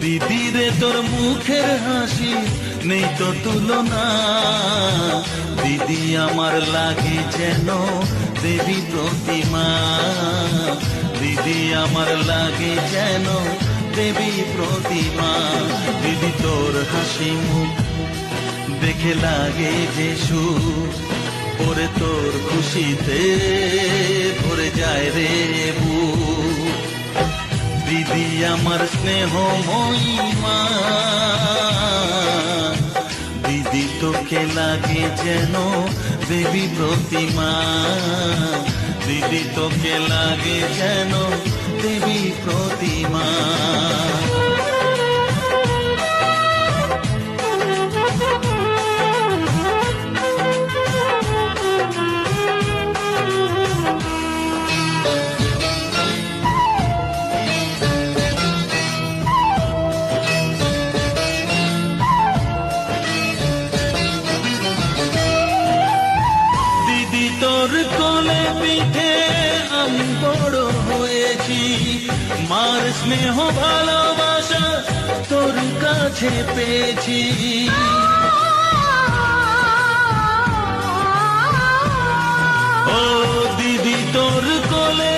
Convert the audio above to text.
দিদি রে তোর মুখের হাসি নেই তো তুলনা, দিদি আমার লাগে যেন দেবী প্রতিমা, দিদি আমার লাগে যেন দেবী প্রতিমা। দিদি তোর হাসি মুখ দেখে লাগে যে সুখ, ওরে তোর খুশিতে ভরে যায় রে বুক। দিদি আমার স্নেহময়ী মা, দিদি তোকে লাগে যেন দেবী প্রতিমা, দিদি তোকে লাগে যেন দেবী প্রতিমা। তোর কোলে পিঠে আমি বড় হয়েছি, মার স্নেহ ভালোবাসা তোর কাছে পেয়েছি। ও দিদি তোর কোলে